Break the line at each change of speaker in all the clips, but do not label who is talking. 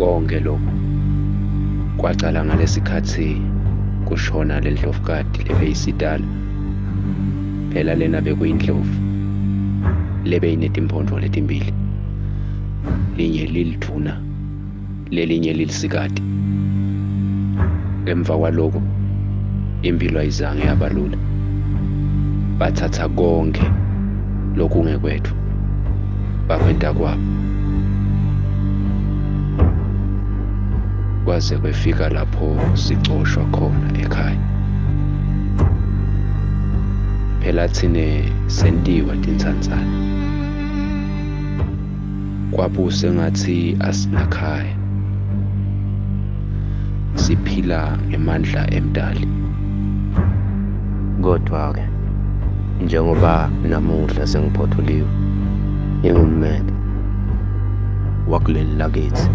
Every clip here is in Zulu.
Konke lokhu kwacala ngalesikhathi kushona le ndlovukati lebeyisidala. Phela lena bekuyindlovu lebeyinetimpondvo letimbili, linye liliduna lelinye lilisikati. Emva kwaloko impilo ayizange yaba lula. Bathatha konke lokungekwethu bakwenta kwabo, kwaze kwefika lapho sicoshwa khona ekhaya. Phela thine sentiwa tinsandzane, kwabuse ngathi asinakhaya, siphila ngemandla emdali. Kodwa-ke njengoba namuhla sengiphothuliwe ngingummeli wakuleli lakithi,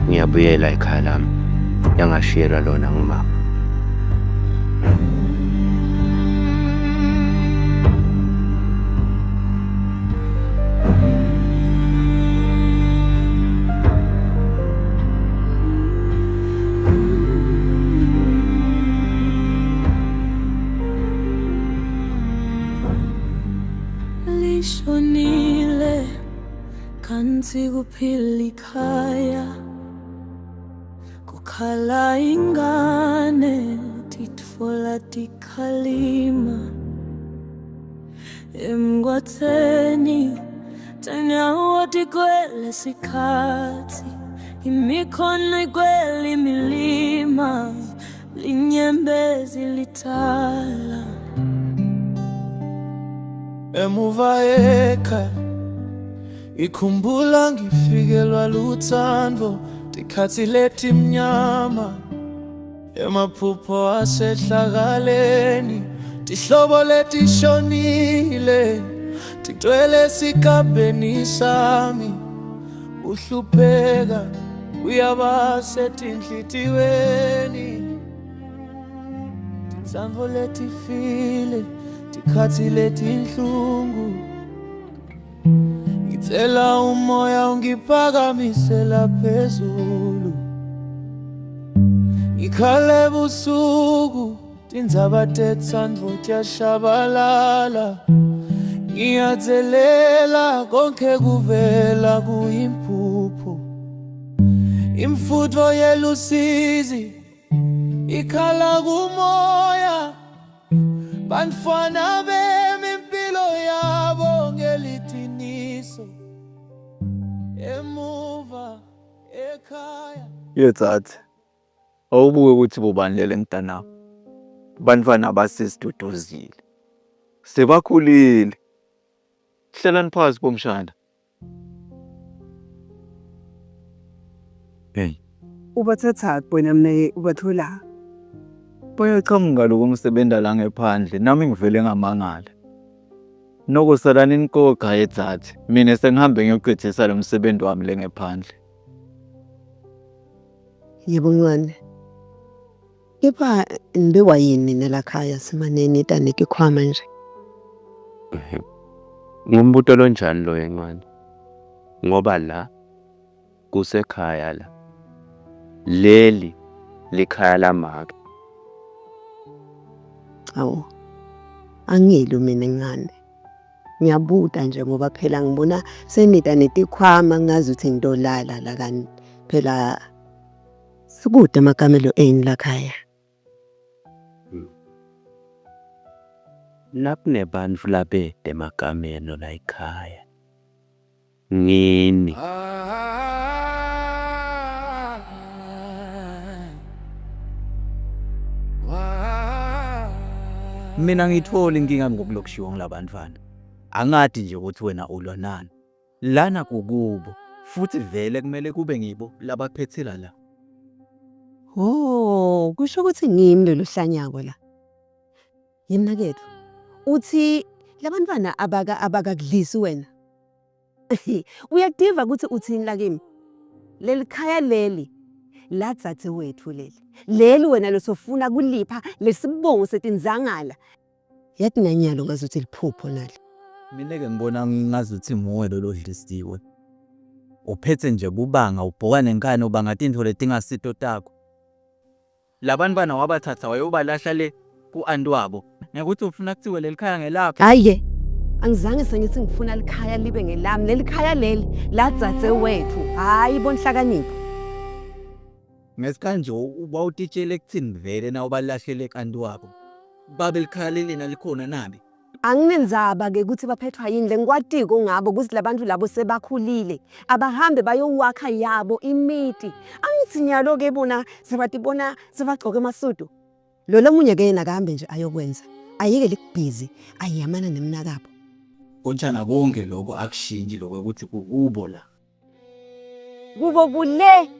ngiyabuyela ekhaya lami yangashiyelwa lona ngumama.
Lishonile kanti kuphila ikhaya, kukhala ingane titfola tikhalima emgwatheni tanyawo tikwele sikhathi, imikhona ikwele milima linyembezi litala.
Emuva ekhaya ikhumbula ngifikelwa luthando, tikhathi leti mnyama emaphupho asehlakaleni, tihlobo letishonile tigcwele esigabeni sami. Uhlupheka uyaba setinhlitiweni, titsandvo letifile tikhathi letinhlungu. Ngicela umoya ungiphakamisela phezulu, ngikhale busuku tindzaba tetsandvo tiyashabalala. Ngiyadzelela konke kuvela kuyimphupho, imfutho yelusizi ikhala kumoya. Bantfwana bemi impilo yabo ngelitiniso, emuva ekhaya.
Yedzatsi, awubuke ukuthi bobani mntanami. Bantfwana basesiduduzile, sebakhulile. Hlalani phansi bomshana. Hey,
ubathathaphi wena mna ubathola?
bayachamuka lokho umsebenzi la ngephandle, nami ngivele ngamangala. Noko salani inkoga yedzatsi, mina sengihambe ngiyogcithisa lo msebenzi wami le ngephandle.
Yebo ncane. Kepha nibewa yini nelakhaya simaneni tanike khwama nje?
Ngumbuto lonjani lo encane, ngoba la kusekhaya la, leli likhaya lamake.
Awu, angilo mina ncane. Ngiyabuta nje ngoba phela ngibona senita netikhwama ngazi ukuthi ngidolala la kanti phela sikude amakamelo eni lakhaya.
Nakunebantfu labede emakamelo la ekhaya, ngini.
Mina ngithola inkinga ngokulokushiwa ngilabantwana. Angadi nje ukuthi wena ulwa nani. Lana kukubo, futhi vele kumele kube ngibo labaphethela la.
Oh, kusho ukuthi ngimi lo hlanyako la. Yimna kethu. Uthi labantwana abakakudlisi wena. Uyakudiva ukuthi uthini la kimi. Leli khaya leli ladzathe wethu leli. Leli wena losofuna kulipha lesibongo setinzangala. Yathi nanyalo ngazuthi liphupho nali.
Mina ke ngibona ngazuthi muwe lo dlisiwe. uphethe nje kubanga ubhoka nenkani ubanga tintfo letingasito takho. Labantu bana wabathatha wayobalahla le ku-anti wabo ngekuthi ufuna kuthiwe leli khaya ngelakho.
Hhayi-ke, angizange sengithi ngifuna likhaya libe ngelami. Leli khaya leli ladzadze wethu, hhayi bonhlakanipho.
Ngesikhathi nje bawutitshele kuthini vele na ubalahlele ku-anti wabo. Babe likhaya lelina likhona nabi.
Anginenzaba-ke ukuthi baphethwa yini le ngikwatiko ngabo ukuthi labantu labo sebakhulile abahambe bayowakha yabo imiti. Angithi nyalo-ke bona sebatibona sebagcoke amasudu. Lo lomunye-ke yena kahambe nje ayokwenza, ayike likubhizi ayiyamana nemnakabo.
Konjana konke lokho akushintshi lokho ukuthi kubo la.
Kubo kule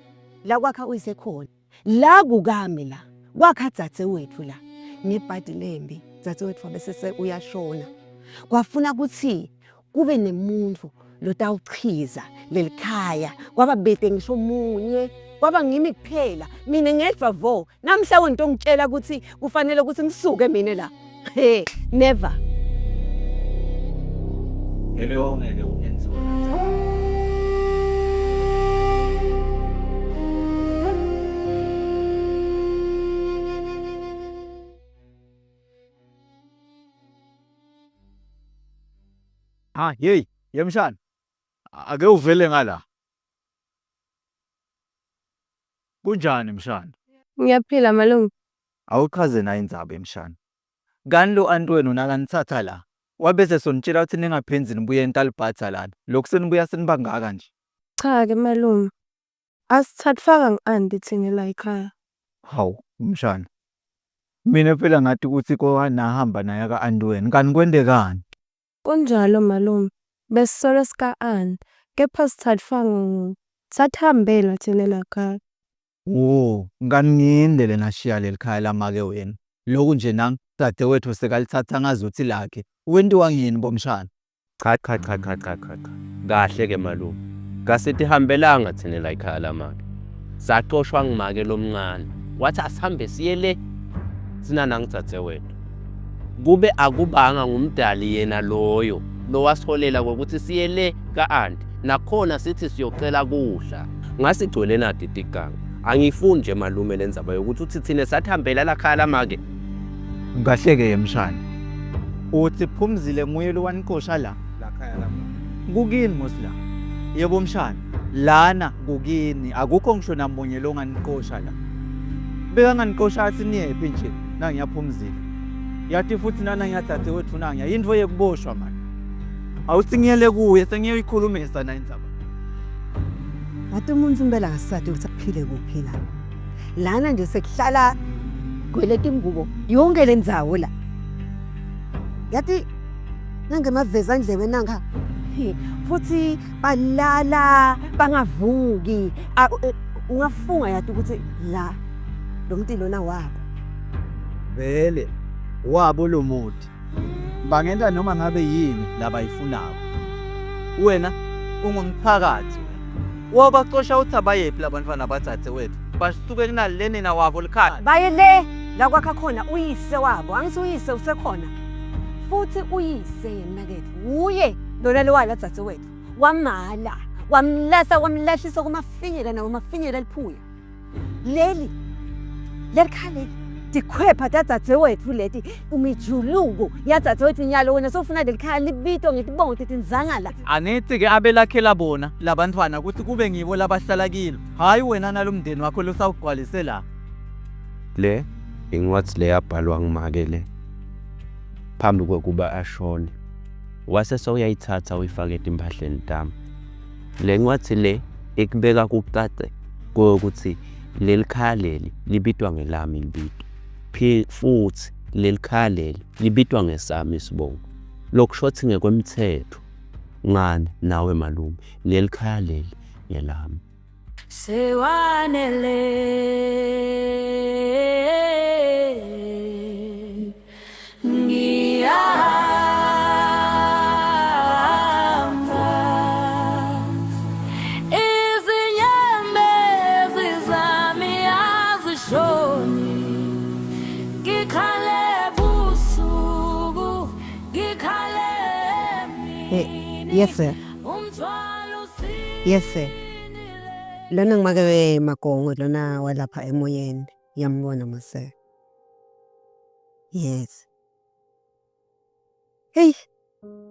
la kwakha uyisekhona, la kukame la kwakha dzadze wethu la nebhadi lembi. Dzadze wethu wabese uyashona, kwafuna ukuthi kube nemuntu lotawuchiza lelikhaya. Kwaba bede ngisho munye, kwaba ngimi kuphela. Mina ngedwa vo namhla wento ngitshela ukuthi kufanele ukuthi ngisuke mina la. He, never.
Hello ngeke uyenze wona. Hey, yemshana. Ake uvele ngala. Kunjani mshana?
Ngiyaphila malungu.
Awuchaze na indzaba emshana. Ngani lo anti wenu nakanithatha la? Wabese sonitshela ukuthi ningaphenzi nibuye entalibhatha lana. Lokhu senibuya senibangaka nje.
Cha-ke malungu. Asithathfaka ngi-anti thina la ekhaya.
Hawu, mshana. Mina phela ngathi ukuthi nahamba naye ka-anti wenu. Kanti kwendekani?
Kunjalo malungu. Besisolo sika-anti. Kepha sithathfanga sathambela thina la ekhaya.
Ngani ngiyindele nashiya leli khaya lama-ke wena. Lokhu nje nang dade wethu sekalithatha ngazuthi lakhe. Wentiwa ngini bomshana?
Cha. Kahle ke malume. Ngasithi hambelanga thina la ekhaya lamake. Saxoshwa ngimake lomncane. Wathi asihambe siye le sina nangitsathe wethu. Kube akubanga ngumdali yena loyo. Lo wasiholela ukuthi siye le ka-anti. Nakhona sithi siyocela kudla. Ngasigcwele nadi tikanga. Angifuni nje malume lenzaba yokuthi uthi thina sathambela la khaya lamake.
Kahle-ke yemshana. Uthi Phumzile nguye lo wanikosha la khaya lama. Kukini mosla? Yebo mshana. Lana kukini akukho ngisho namunye lo nganikosha la. Beka nganikosha athi niyephi nje nangiyaphumzile. Yathi futhi nana ngiyathathe wethu nanga yindvo yekuboshwa manje. Awusingiyele kuye sengiyoyikhulumisa na indzaba.
Wathi umuntu impela ngasisade ukuthi akuphile kuphi la. Lana nje sekuhlala gweleta ingubo yonke le ndzawo la. Yathi nangemaveza ndlebe nanga. Futhi balala bangavuki. Ungafunga yathi ukuthi la lo muntu lona wabo.
Vele wabo lo muntu. Bangenda noma ngabe yini labayifunako. Wena ungumphakathi. Wabaqosha uthi abayephi labantwana bathathe wethu. Basuke kunaleni na wabo likhaya.
Baye le la kwakha khona uyise wabo. Angithi uyise usekhona. Futhi uyise yena kethu uye lona lo wala dzadze wethu. Wamala, wamlahlisa kumafinyela nawo mafinyela liphuya. Leli khale dikhwepha tadzadze wethu leti umijuluko yadzadze wethu nyalo wena sofuna lelikhaya libito ngitibongo titinzanga la.
Anithi ke abelakhela bona labantwana ukuthi kube ngibo labahlala kilo. Hayi wena nalomndeni wakho losawugqwalise la.
Le ingwathi le yabhalwa ngimake le. Phambi kokuba ashone. Wase soyayithatha uyifake empahleni tami. Le ngwathi le ikubeka kuqade ukuthi leli khaya leli libitwa ngelami impilo. Futhi leli khaya leli libitwa ngesami isibongo. Lokushothi ngekwemthetho. Ngani nawe malume leli khaya leli ngelami.
Sewanele
Yes, sir. Yes sir. Lona ngimake Magongo lona walapha emoyeni. Ngiyambona mase. Yes. Hey,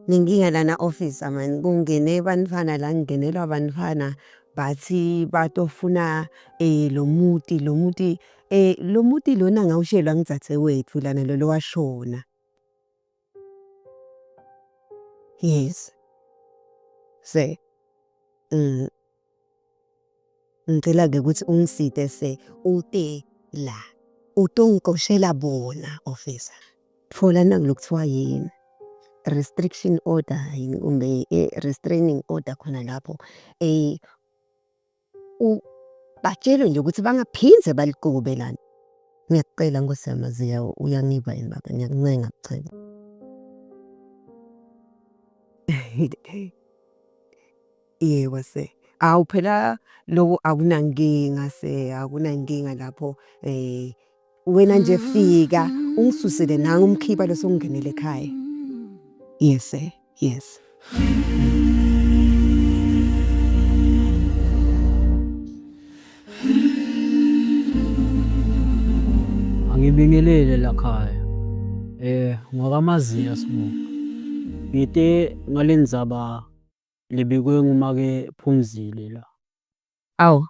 ninginga lana office man kungene bantwana la ngingenelwa bantwana bathi batofuna lo muti lona ngawushelwa ngizathe wethu lana lo washona. Yes. Se. Ngicela ke ukuthi ungiside se ute la. Utongikoshela bona officer. Thola nakulokuthiwa yini? Restriction order yini kumbe restraining order khona lapho batshelwe nje ukuthi bangaphindze baligube lana. Ngiyacela ngosamaziya uyangiba yini baba ngiyakuncenga kuchela. Yebo se. Awu phela lokho akunankinga se akunankinga lapho wena nje fika ungisusele nanga umkhipa lo songingenele ekhaya. Yes sir. Yes.
Angibingelele la khaya. Ngokamaziya sibuka. Ngite ngalendzaba lebekwe ngumake Phumzile la.
Awu.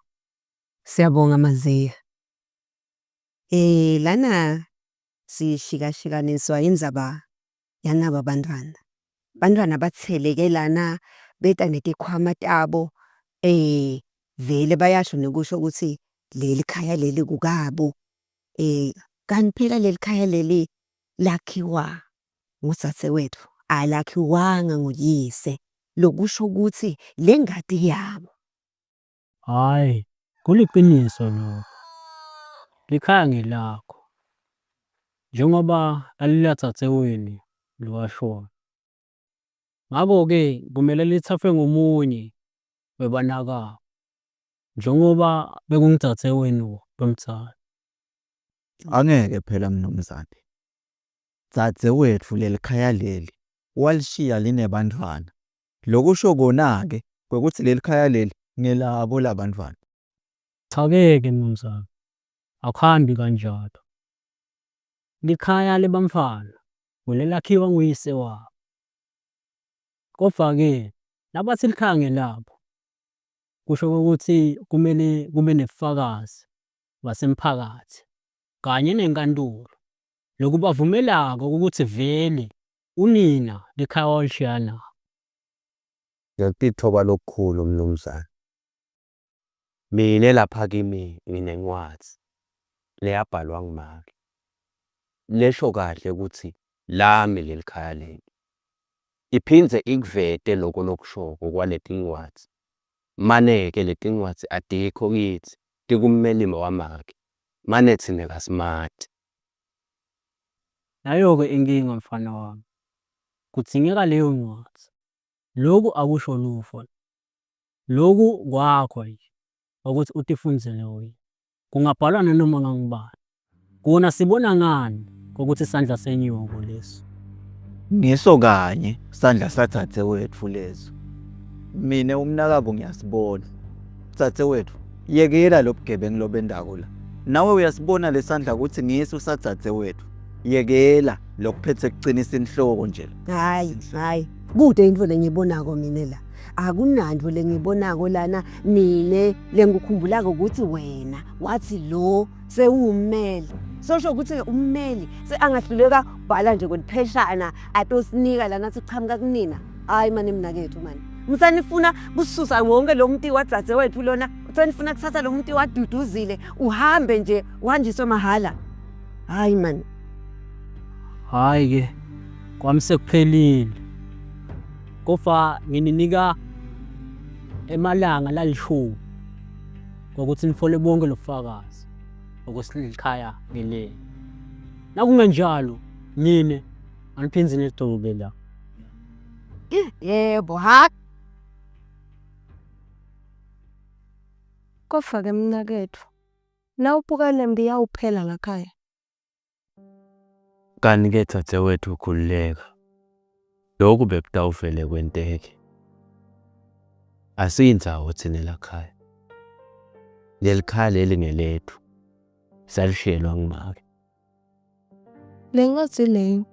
Siyabonga Maziya. Lana sishikashikaniswa indzaba yanaba bantwana. Bantwana batheleke lana beta netikhwama tabo vele bayasho nokusho ukuthi leli khaya leli kukabo. Kanti phela leli khaya leli lakhiwa ngusathe wethu alakhiwanga nguyise. Lokusho ukuthi lengadi yabo.
Hayi, kuliqiniso lo. Likhaya ngelakho. Njengoba alilathatseweni liwashona. Ngakho ke kumele lithathwe ngomunye webanakabo. Njengoba bekungithatseweni bomthanda.
Angeke phela mnumzane. Dzadzewetfu leli khaya leli walishiya linebantwana. Lokusho kona ke ukuthi leli khaya leli ngelabo labantwana.
Cha-ke mnumzane. Akuhambi kanjalo. Likhaya lebamfana kulelakhiwa nguyise wabo. Kodwa ke nabathi likhaya ngelabo. Kusho ukuthi kumele kube nebufakazi basemphakathi kanye nenkantolo lokubavumelako ukuthi vele unina likhaya walishiya nabo.
Ngiyakuthoba lokukhulu mnumzane. Mina lapha kimi nginencwadi leyabhalwa ngimake. Lesho kahle ukuthi lami leli khaya leli. Iphindze ikuvete lokho lokushoko kwaleti ncwadi. Maneke leti ncwadi adikho kithi tikummelimo wamake. Mane thina kasimati.
Nayo-ke inkinga mfana wami. Kudzingeka leyo ncwadi. Lokhu akusho lufo. Lokhu kwakho nje. Ukuthi utifundzele wena. Kungabhalwa nanoma ngangibani. Kona sibona ngani ukuthi isandla senyoko leso.
Ngiso kanye sandla sathadzewetfu lezo. Mina umnakabo ngiyasibona. Dzadzewetfu yekela lobugebengu lobendako la. Nawe uyasibona lesandla ukuthi ngiso sathadzewetfu. Yekela lokuphethe kuqinisa inhloko nje.
Hayi. Kude into lengibonako mina la. Akunanto lengibonako lana nine lengikhumbulako ukuthi wena wathi lo sewummeli. Sosho ukuthi ummeli seangahluleka bhala nje kwelipheshana atosinika lana sichamuka kunina. Hayi manje mnakethu manje. Ngisanifuna kususa wonke lo muntu wadzadzewethu lona. Usanifuna kuthatha lo muntu waduduzile uhambe nje wanjiswe mahala. Hayi man.
Hayi ke kwami sekuphelile. Kofa ngininika emalanga lalishumi ukuthi nifole bonke lobufakazi ukuthi likhaya ngile. Nakungenjalo ngine aniphinzi nedolobhe la.
Yebo ha.
Kofa ke mnakethu. Nawubuka lembi yawuphela lakhaya.
Kanike dzadzewethu ukhululeka. Lokhu bekutawuvele kwenteke. Asiyindzawo thina lakhaya. Leli khaya leli ngelethu. Salishelwa ngumake.
Le ncwadzi leyo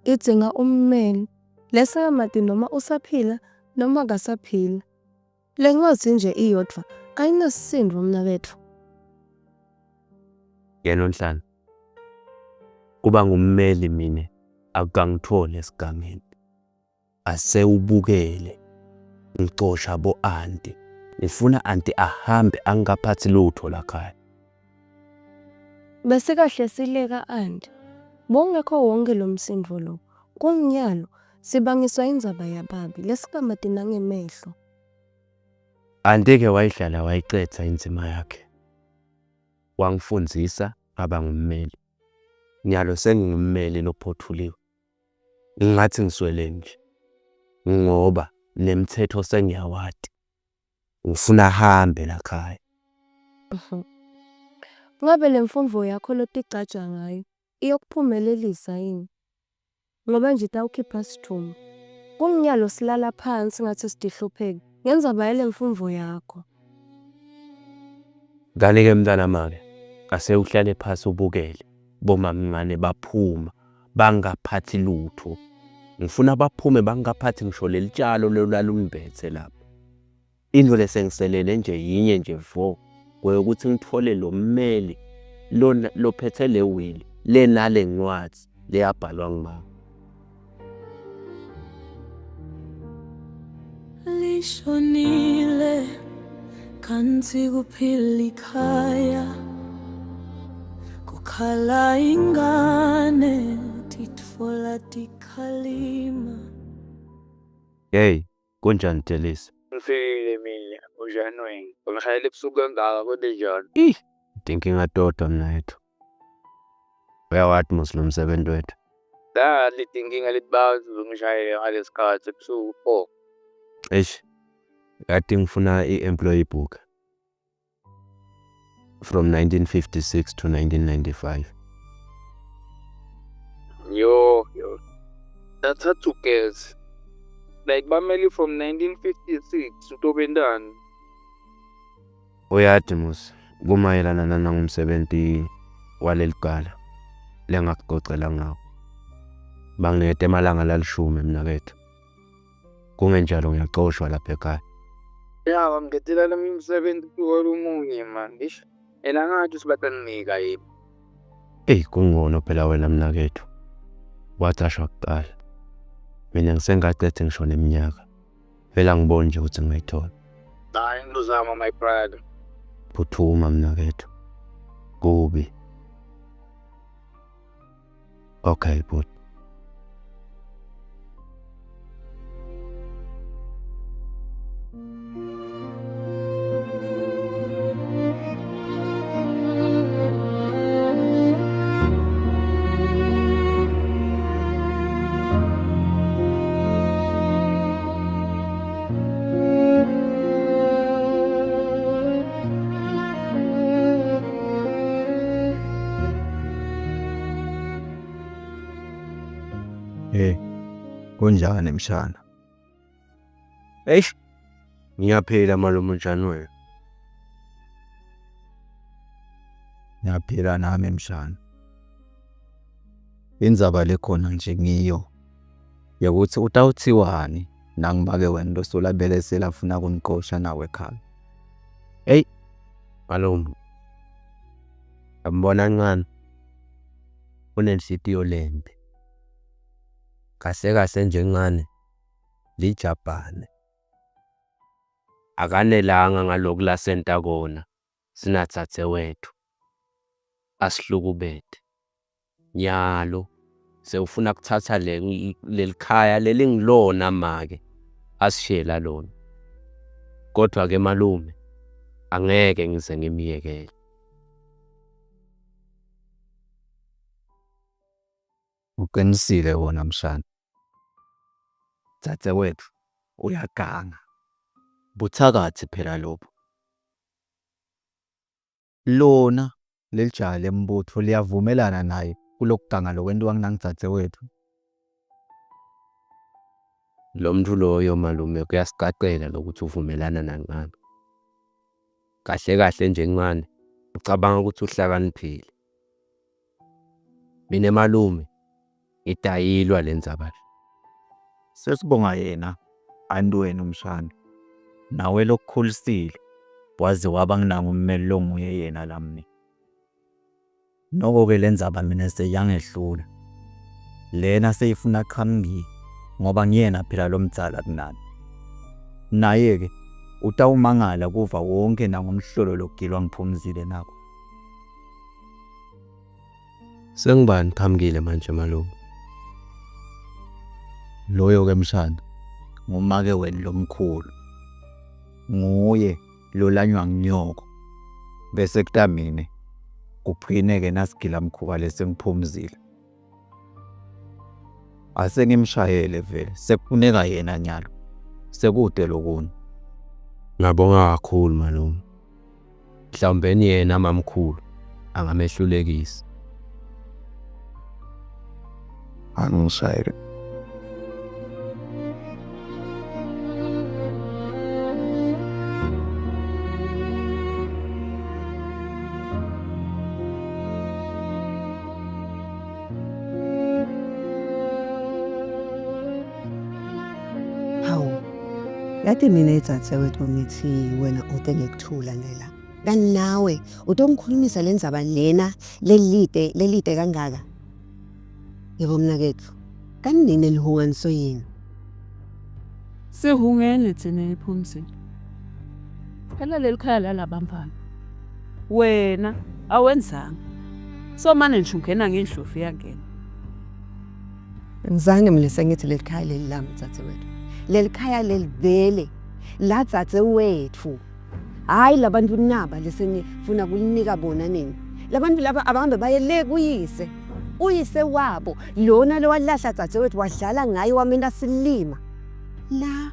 idzinga ummeli lesingamati noma usaphila noma akasaphila. Le ncwadzi nje iyodvwa ayinasisindo mnaketfu.
Yena Nhlana. Kuba ngummeli mina akangithole esigameni. Asewubukele. Ngicosha bo anti. Ngifuna anti ahambe angaphathi lutho lakhaya.
Bese kahle sileka andi. Bongekho wonke lo msindvo lo. Kunginyalo sibangiswa indzaba yababi lesingamati nangemehlo.
Anti-ke wayihlala wayicetha inzima yakhe. Wangifundzisa ngaba ngummeli. Nyalo sengingummeli lophothuliwe. Ngathi ngiswele nje. Ngoba nemithetho sengiyawati. Ngifuna ahambe lakhaya.
Ngabe le mfundvo yakho lotigcaja ngayo iyokuphumelelisa yini? Ngoba nje tawukhipha sithumbu. Kunginyalo silala phansi ngathi sitihlupheki ngendzaba yale mfundvo yakho.
Ngani-ke mntana make, ase uhlale phasi ubukele. Bomamncane baphuma bangaphathi lutho. Ngifuna baphume bangaphathi ngisho lelitshalo lolalunibethe lapha. Into lesengiselele nje yinye nje vo. Ukuthi ngithole lo mmeli lophethe le will lenale ncwadzi leyabhalwa ngumama.
Lishonile kanti kuphila ikhaya, kukhala ingane titfola tikhalima.
Hey, kunjani Delisa?
Ngifikile mina uJanweni. Ungihayele ebusuku kangaka kodwa njani?
Thinking atoda mina yethu. Uyawathi Muslim 7 wethu.
Lithi inkinga letibazi ngishayele ngalesikhathi ebusuku 4.
Eish. Kati ngifuna i-employee book. From 1956 to 1995.
Yo. That's hard to guess. Like bameli from 1956 utobendani.
Uyathi Mus, kumayelana nangumsebenzi waleligala lengakugocela ngawo. Banginete emalanga lalishumi mina kethu. Kungenjalo ngiyaxoshwa lapha ekhaya.
Ya, bamgethela nami umsebenzi kulomunye man. Ish. Ena ngathi sibathanika yini.
Kungcono phela wena mina kethu. Wathashwa kuqala. Mina ngisengaqethe ngisho neminyaka. Vela ngibone nje ukuthi ngiyithola.
Hayi ngizama my brother.
Phuthuma mina kethu. Kubi. Okay, but
Kunjani mshana?
eish. Ngiyaphila malume uJanweni.
Ngiyaphila nami mshana. Indzaba lekhona nje ngiyo. Yakuthi utawuthiwani nangibake wena losolabele selafuna kunqosha nawe ekhaya.
Malume. Ambona ncane. Unensitiyo lembe. Kase nje ncane. Lijabhane. Akanelanga ngaloku lasenta kona. Sinathathe wethu. Asihlukubethe. Nyalo. Sewufuna kuthatha lelikhaya lelingilona make. Asishela lona. Kodwa ke malume. Angeke ngize ngimiyekele.
Uqinisile wona mshana. Dzadze wethu uyaganga. Buthakathi phela lokho. Lona lelijaya lembutho liyavumelana naye kulokuganga lokwentiwa nginangdzadze wethu.
Lo muntu loyo malume kuyasicacela lokuthi uvumelana nangani. Kahle kahle nje Ncwane, ucabanga ukuthi uhlakaniphile. Mina malume ngidayilwa lenzaba.
Sesibonga yena anti wena umshana. Nawe lokukhulisile waze waba nginanga ummeli lo nguye yena lamni. Noko ke lenzaba mina seyangehlula. Lena seyifuna qhamngi ngoba ngiyena phela lo mdzala kunani. Naye ke utawumangala kuva wonke nangomhlolo lokugilwa ngiphumzile nako.
Sengibani qhamukile manje malume?
Loyo ke mshana ngumake wena lomkhulu. Nguye lo lanywa nginyoko. Bese kutamine kuphine ke nasigila mkhuba lesengiphumzile. Ase ngimshayele vele sekufuneka yena nyalo. Sekude lokuni.
Ngabonga kakhulu malume. Mhlawumbe yena mamkhulu angamehlulekisa.
Angishayele.
Hawu, yathi mina edzadzewethu ngithi wena ude ngikuthula ngela. Kanti nawe utomkhulumisa lenzaba lena lelide kangaka. Yebo mnakethu, kanti nini lihunganiso yini?
Sihungene thina ephumzini. Phela leli khaya lalabamfana. Wena awenzanga. Somane nje ungena ngendlovu yangena.
Ngizange mina sengithi leli khaya leli lami dzadzewethu. Leli khaya leli vele la dzadzewethu. Hayi labantu naba lesenifuna kulinika bona nini. Labantu laba abahambe baye le kuyise. Uyise wabo lona lo walahla dzadzewethu wadlala ngaye wamenda silima. La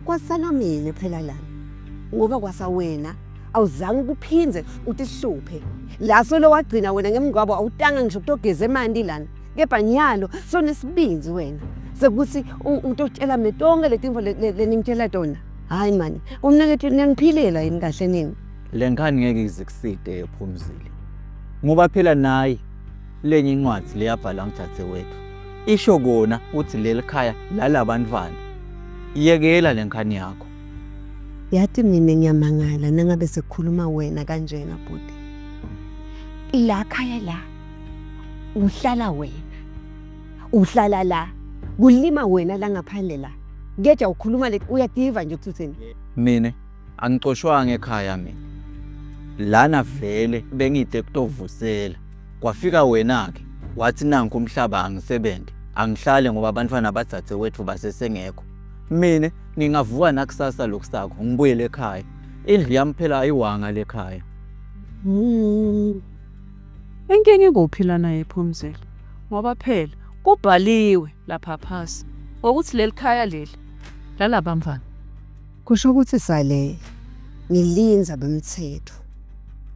kwasala mina phela lana. Ngoba kwasa wena awuzange kuphinze utihluphe. Laso lo wagcina wena ngemngwabo awutanga ngisho kutogeza emanti lana. Kepha nyalo sonesibinzi wena. Sekuthi utotshela mina tonke letinfo leningitshela tona. Hayi mani, umnakethu niyangiphilela yini kahle nini?
Lenkani ngeke izikuside ephumzile. Ngoba phela naye lenye incwadi leyabhala ngidadzewethu. Isho kona uthi leli khaya lalabantwana. Iyekela lenkani yakho.
Yathi mina ngiyamangala nangabe sekukhuluma wena kanjena bhuti. La khaya la uhlala wena. Uhlala la. Kulima wena la ngaphandle la. Ngeja ukhuluma lethi uyadiva nje ukuthini.
Mina angicoshwanga ekhaya mina. Lana vele bengide kutovusela. Kwafika wena ke wathi nanku umhlaba angisebenze. Angihlale ngoba abantwana badzadzewethu basesengekho. Mina ningavuka nakusasa lokusakho ngibuyele ekhaya. Indlu yami phela ayiwanga lekhaya.
Inkinga ikuphila naye ephumzini. Ngoba phela kubhaliwe lapha phasi ukuthi leli khaya leli lalabamfana.
Kusho ukuthi sale ngilinza bemthetho.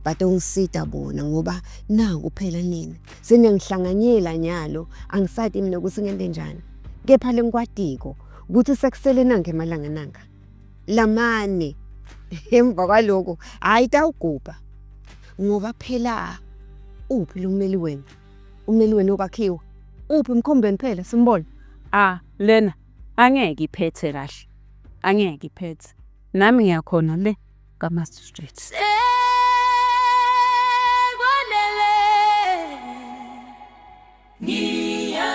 Bade ungisida bona ngoba nangu phela nina. Senengihlanganyela nyalo angisati mina ukuthi ngente njani. Kepha lenkwatiko ukuthi sekusele nange emalanga nanga. Lamane emva kwaloko hayi tawugubha. Ngoba phela uphi lo mmeli wena? Ummeli wena okwakhiwa. Uphi umkhombeni phela simbona.
Lena angeke iphethe kahle. Angeke iphethe. Nami ngiyakhona le kaMaster Street.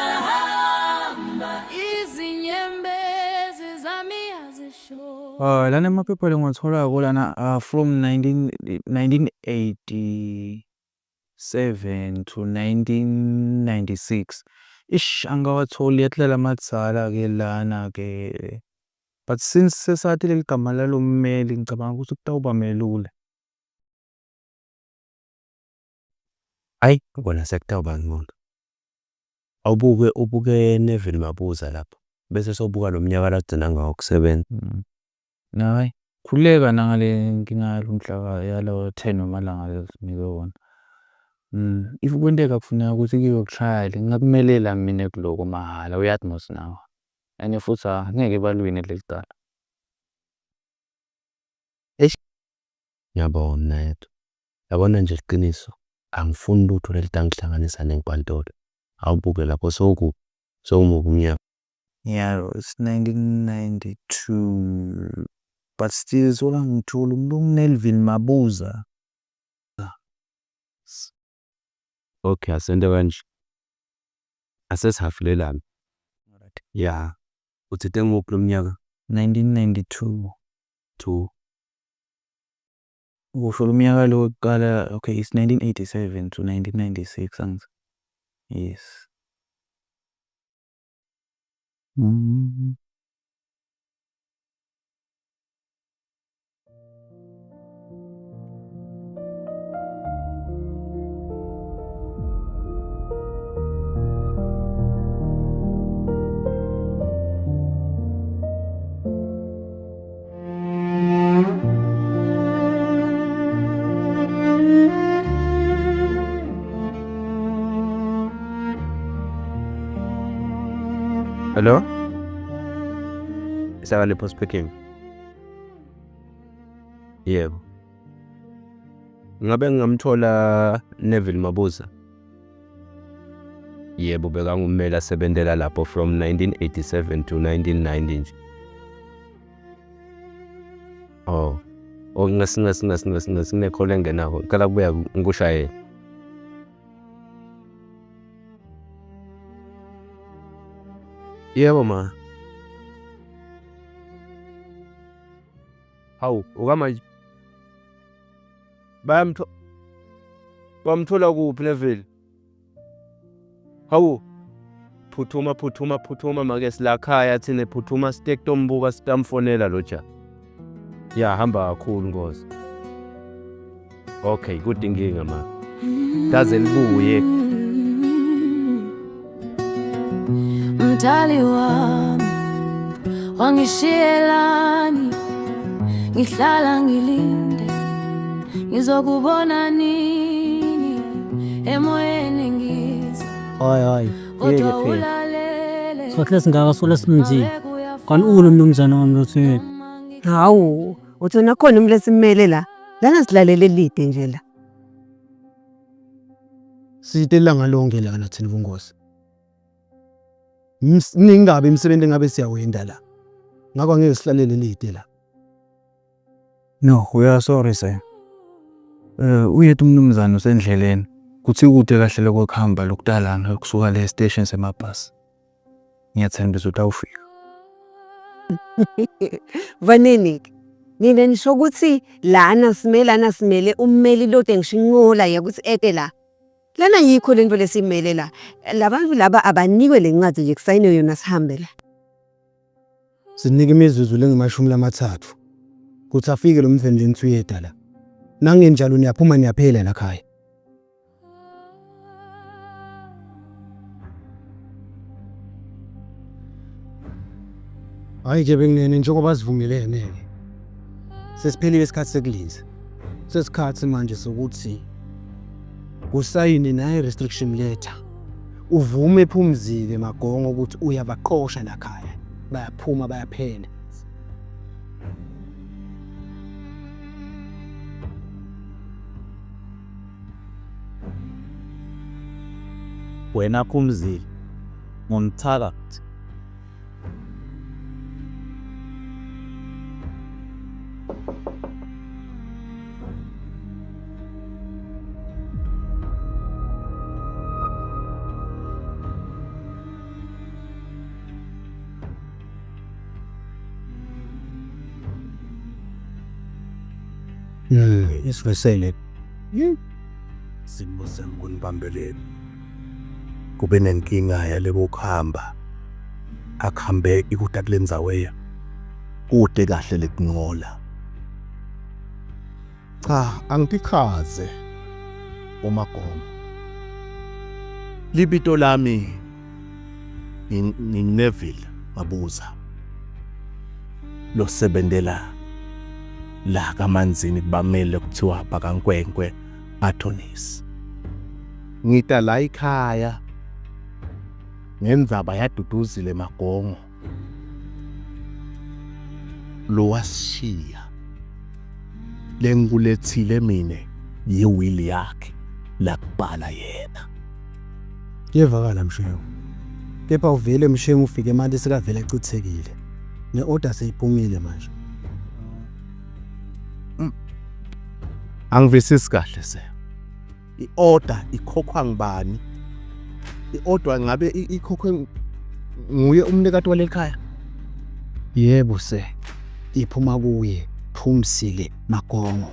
Ngiyahamba izinyembezi zami azisho.
Lana amaphepha lengiwatholako lana from 1987 to 1996. Angawatholi yathlela amadzala ke lana ke. But since sesathi leli gama lalo mmeli ngicabanga ukuthi kutawuba melule.
Hayi, bona sekutawuba ngcono. Ubuke Neville Mabuza lapha. Bese sobuka lo mnyaka lagcina ngawo kusebenza.
Hayi, khuleka nangale nkinga lumhla yalo 10 wamalanga lezinikwe wona. If kwenteka kufuneka ukuthi kuyokutrial ngingakumelela mina kuloko mahala uyathi mos nawe. and futhi angeke balwini leli cala.
Ngiyabona yedwa. Yabona nje iqiniso. Angifuni lutho leli tangihlanganisa nenkantolo. Awubuke lapho sowumubi umnyaka.
Yeah, it's 1992. But still sola ngithola umuntu Nelvin Mabuza.
Okay, asente kanje. Asesihafulelana. Yeah. Uthite nguphi lo mnyaka?
1992.
2.
Usho lo mnyaka lo oqala, okay, it's 1987 to 1996 angithi. Yes.
Hello? Isakalipho speaking. Yebo. Ngabe ngamthola Neville Mabuza. Yebo bekangummeli asebentela lapho from 1987 to 1990 nje. Oh. Nginekhola engenako. Ngicela kubuya ngikushayele. Yebo ma. Hawu, ukama bamthola kuphi Neville? Hawu. Phuthuma make silakhaya thina phuthuma sitektombuka sitamfonela lo ja. Ya hamba kakhulu Nkosi. Okay, kudinginga ma. Daze libuye.
Mdali wami wangishiyelani, ngihlala ngilinde ngizokubona nini emoyeni ngiza.
Hayi.
Kodwa ulalele
Sohle singakasole simnzi. Kanti ulo mnumzana wami lothi
Hawu, uthi nakhona umlesimele la. Lana silalele lide nje la.
Sitelanga lonke la kana thina bungosi. Ningabe imsebenzi engabe siyawenda la. Ngakho angeke sihlalele lide la.
No, we are sorry sir. Uyethu umnumzana usendleleni. Kuthi kude kahle lokuhamba lokudalana kusuka le station semabhasi. Ngiyathemba ukuthi awufika.
Vaneni. Nina nisho ukuthi lana simele ummeli lode ngishinqola yakuthi eke la. Lana yikho lento lesimele la. Labantu laba abanikwe lencwadi nje kusayine yona sihambe la.
Sinika imizuzu lengemashumi lamathathu. Kuthi afike lo mfendeni Thuyeda la. Nangenjalo niyaphuma niyaphela la khaya. Hayi ke benginene njengoba sivumelene ke. Sesiphelile isikhathi sekulinza. Sesikhathi manje sokuthi usayine naye restriction letter. Uvume ephumzile Magongo ukuthi uyabaqosha la khaya. Bayaphuma bayaphela.
Wena Phumzile ngomthakathi.
Isivesele.
Simo sengunibambeleni. Kube nenkinga yalebo kuhamba. Akhambe ikude kulendzaweya. Kude kahle lekunqola. Cha, angikhaze. uMagongo. Libito lami ni Neville Mabuza. Lo sebendela la kamanzini bamele kuthiwa bakaNkwenkwe Attorneys. Ngita la ikhaya ngendzaba yaduduzile Magongo lo washiya lengikulethile mina yiwili yakhe lakubala yena.
Kuyevakala mshego. Kepha uvele mshego ufike manje sekavela echithekile. Ne-order seyiphumile manje.
Angivisisi kahle se. I-order ikhokhwa ngibani? I-order ngabe ikhokhwe nguye umnikati walekhaya?
Yebo se. Iphuma kuye Phumzile Magongo.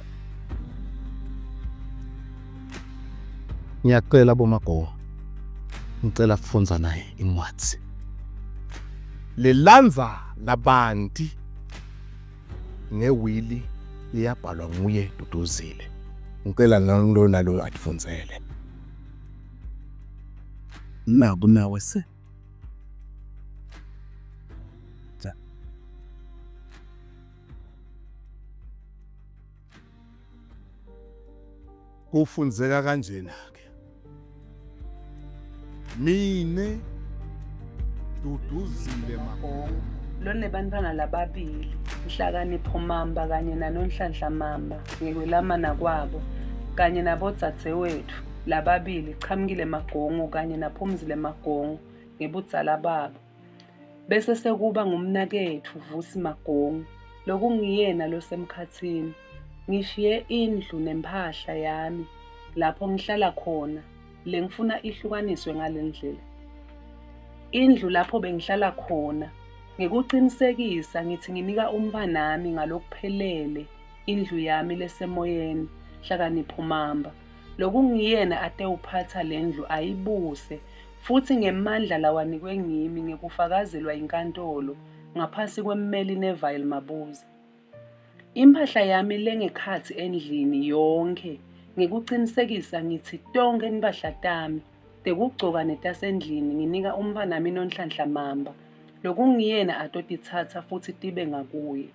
Ngiyacela boMagogo. Ngicela kufunza naye incwadi. Lelanza labanti ngewili liyabhalwa nguye Duduzile. Ngicela nalo atifunzele.
Naku nawe se.
Kufunzeka kanjena ke. Mine Duduzile Magongo.
Lone bantwana lababili, Nhlakanipho Mamba kanye naNonhlanhla Mamba, ngikwelamana kwabo, kanye nabodzadzewethu, lababili Chamkile Magongo kanye naPhumzile Magongo, ngebudzala babo. Bese sekuba ngumnakethu Vusi Magongo, lokungiyena losemkhathini. Ngishiye indlu nempahla yami, lapho ngihlala khona, lengifuna ihlukaniswe ngalendlela. Indlu lapho bengihlala khona, ngikuqinisekisa ngithi nginika umbanami ngalokuphelele indlu yami lesemoyeni Nhlakanipho Mamba. Lokungiyena ate uphatha lendlu ayibuse, futhi ngemandla lawanikwe ngimi ngekufakazelwa inkantolo ngaphansi kwemmeli Neville Mabuza. Impahla yami lengekhathi endlini yonke, ngikuqinisekisa ngithi tonke impahla tami, tekugcoka netasendlini nginika umbanami Nonhlanhla Mamba. Lokungiyena atotithatha futhi tibe ngakuye.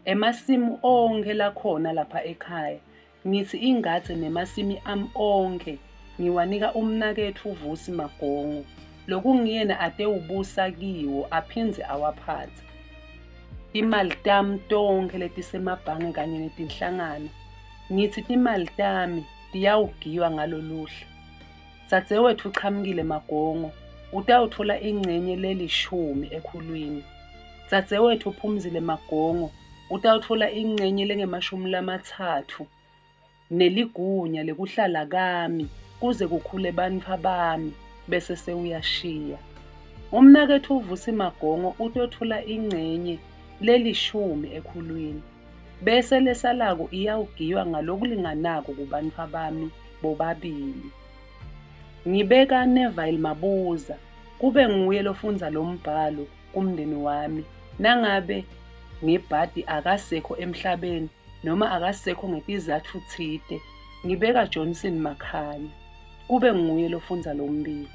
Emasimu onke lakhona lapha ekhaya, ngithi ingadi nemasimi ami onke, ngiwanika umnakethu Vusi Magongo. Lokungiyena ate ubusa kiwo aphinze awaphathe. Imali tami tonke letisemabhange kanye netinhlangano, ngithi timali tami tiyawugiywa ngaloluhla. Dzadzewethu Chamkile Magongo utawuthola ingcenye leli-10 ekhulwini. Dzadzewethu Phumzile Magongo utawuthola ingcenye lenge-30 neligunya lekuhlala kami kuze kukhule bantfu bami bese sewuyashiya. Umnakethu Vusi Magongo utothola ingcenye leli-10 ekhulwini. Bese lesalako iyawugiywa ngalokulinganako kubantfu bami bobabili. Ngibeka Neville Mabuza kube nguye lofunza lo mbhalo kumndeni wami, nangabe ngebhadi akasekho emhlabeni noma akasekho ngetizatfu tsite. Ngibeka Johnson Makhanya kube nguye lofunza lo mbiko.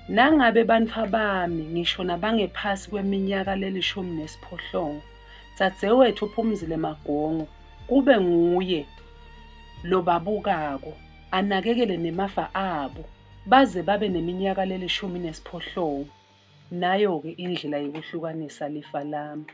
Nangabe bantfu bami ngisho nabangephasi kweminyaka leli-18, dzadzewethu Phumzile Magongo kube nguye lobabukako, anakekele nemafa abo baze babe neminyaka leli-18. Nayo-ke indlela yokuhlukanisa lifa lami.